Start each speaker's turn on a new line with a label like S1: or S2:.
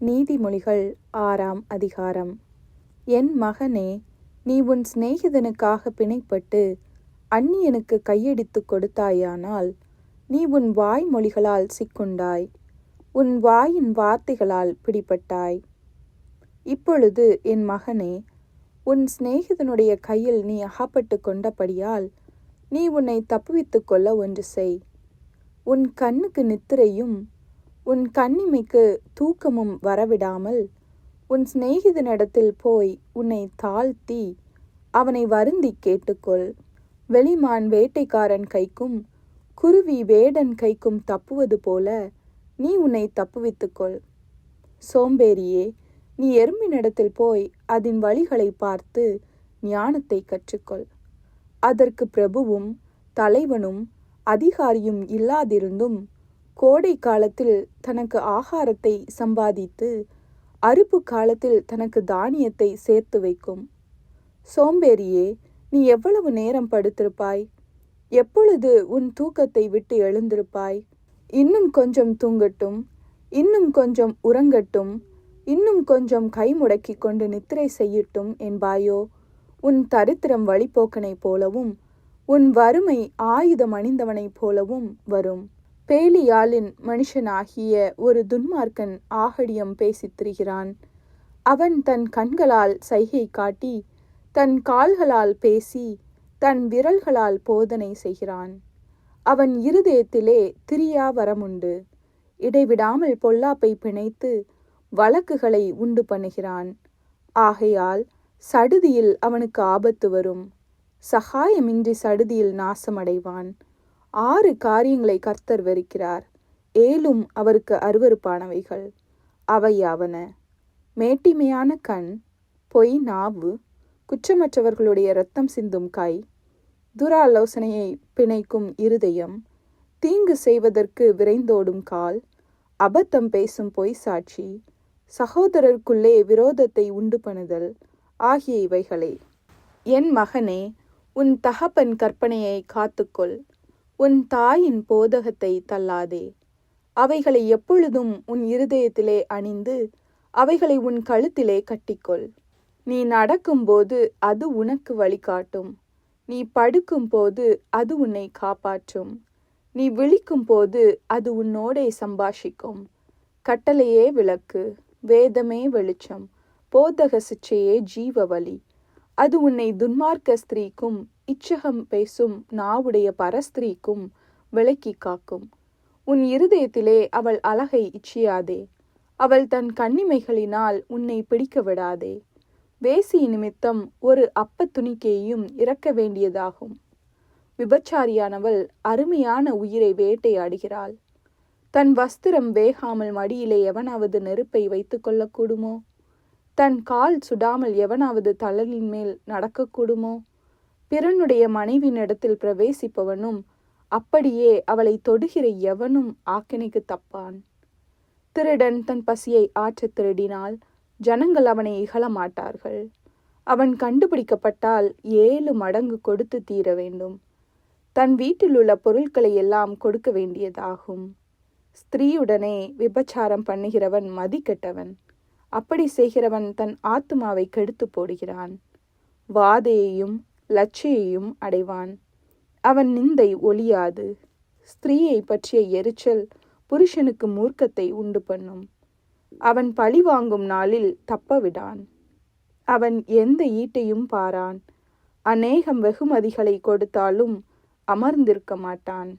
S1: நீதிமொழிகள் 6ஆம் அதிகாரம். என் மகனே, நீ உன் சிநேகிதனுக்காக பிணைப்பட்டு அந்நியனுக்கு கையடித்துக் கொடுத்தாயானால், நீ உன் வாய்மொழிகளால் சிக்குண்டாய், உன் வாயின் வார்த்தைகளால் பிடிபட்டாய். இப்பொழுது என் மகனே, உன் சிநேகிதனுடைய கையில் நீ அகப்பட்டு கொண்டபடியால், நீ உன்னை தப்புவித்துக் கொள்ள ஒன்று செய். உன் கண்ணுக்கு நித்திரையும் உன் கண்ணிமைக்கு தூக்கமும் வரவிடாமல், உன் சிநேகிதனிடத்தில் போய் உன்னை தாழ்த்தி அவனை வருந்திக் கேட்டுக்கொள். வெளிமான் வேட்டைக்காரன் கைக்கும் குருவி வேடன் கைக்கும் தப்புவது போல நீ உன்னை தப்புவித்துக்கொள். சோம்பேறியே, நீ எறும்பினிடத்தில் போய் அதன் வழிகளை பார்த்து ஞானத்தை கற்றுக்கொள். அதற்கு பிரபுவும் தலைவனும் அதிகாரியும் இல்லாதிருந்தும், கோடை காலத்தில் தனக்கு ஆகாரத்தை சம்பாதித்து அறுப்பு காலத்தில் தனக்கு தானியத்தை சேர்த்து வைக்கும். சோம்பேறியே, நீ எவ்வளவு நேரம் படுத்திருப்பாய்? எப்பொழுது உன் தூக்கத்தை விட்டு எழுந்திருப்பாய்? இன்னும் கொஞ்சம் தூங்கட்டும், இன்னும் கொஞ்சம் உறங்கட்டும், இன்னும் கொஞ்சம் கை முடக்கி கொண்டு நித்திரை செய்யட்டும் என்பாயோ? உன் தரித்திரம் வழிபோக்கனைப் போலவும் உன் வறுமை ஆயுதம் அணிந்தவனைப் போலவும் வரும். பேலியாளின் மனுஷனாகிய ஒரு துன்மார்க்கன் ஆகடியம் பேசித் திரிகிறான். அவன் தன் கண்களால் சைகை காட்டி, தன் கால்களால் பேசி, தன் விரல்களால் போதனை செய்கிறான். அவன் இருதயத்திலே திரியா வரமுண்டு. இடைவிடாமல் பொல்லாப்பை பிணைத்து வழக்குகளை உண்டு பண்ணுகிறான். ஆகையால் சடுதியில் அவனுக்கு ஆபத்து வரும். சகாயமின்றி சடுதியில் நாசமடைவான். 6 காரியங்களை கர்த்தர் வெறுக்கிறார், 7 அவருக்கு அருவருப்பானவைகள். அவையாவன: மேட்டிமையான கண், பொய் நாவு, குற்றமற்றவர்களுடைய இரத்தம் சிந்தும் கை, துராலோசனையை பிணைக்கும் இருதயம், தீங்கு செய்வதற்கு விரைந்தோடும் கால், அபத்தம் பேசும் பொய் சாட்சி, சகோதரருக்குள்ளே விரோதத்தை உண்டு பண்ணுதல் ஆகிய இவைகளே. என் மகனே, உன் தகப்பன் கற்பனையை காத்துக்கொள், உன் தாயின் போதகத்தை தள்ளாதே. அவைகளை எப்பொழுதும் உன் இருதயத்திலே அணிந்து அவைகளை உன் கழுத்திலே கட்டிக்கொள். நீ நடக்கும்போது அது உனக்கு வழிகாட்டும், நீ படுக்கும்போது அது உன்னை காப்பாற்றும், நீ விழிக்கும்போது அது உன்னோடே சம்பாஷிக்கும். கட்டளையே விளக்கு, வேதமே வெளிச்சம், போதக சிச்சையே ஜீவ வழி. அது உன்னை துன்மார்க்க ஸ்திரீக்கும் இச்சகம் பேசும் நாவுடைய பரஸ்திரீக்கும் விலக்கி காக்கும். உன் இருதயத்திலே அவள் அழகை இச்சியாதே, அவள் தன் கண்ணிமைகளினால் உன்னை பிடிக்க விடாதே. வேசி நிமித்தம் ஒரு அப்ப துணிக்கையும் இறக்க வேண்டியதாகும். விபச்சாரியானவள் அருமையான உயிரை வேட்டையாடுகிறாள். தன் வஸ்திரம் வேகாமல் மடியிலே எவனாவது நெருப்பை வைத்து கொள்ளக்கூடுமோ? தன் கால் சுடாமல் எவனாவது தழலின் மேல் நடக்கக்கூடுமோ? பிறனுடைய மனைவியினிடத்தில் பிரவேசிப்பவனும் அப்படியே அவளை தொடுகிற எவனும் ஆக்கினைக்கு தப்பான். திருடன் தன் பசியை ஆற்றத் திருடினால் ஜனங்கள் அவனை இகழமாட்டார்கள். அவன் கண்டுபிடிக்கப்பட்டால் 7 மடங்கு கொடுத்து தீர வேண்டும். தன் வீட்டிலுள்ள பொருட்களை எல்லாம் கொடுக்க வேண்டியதாகும். ஸ்திரீயுடனே விபச்சாரம் பண்ணுகிறவன் மதிக்கெட்டவன். அப்படி செய்கிறவன் தன் ஆத்துமாவை கெடுத்து போடுகிறான். வாதையையும் லட்சியையும் அடைவான். அவன் நிந்தை ஒழியாது. ஸ்திரீயை பற்றிய எரிச்சல் புருஷனுக்கு மூர்க்கத்தை உண்டு பண்ணும். அவன் பழி வாங்கும் நாளில் தப்பவிடான். அவன் எந்த ஈட்டையும் பாரான். அநேகம் வெகுமதிகளை கொடுத்தாலும் அமர்ந்திருக்க மாட்டான்.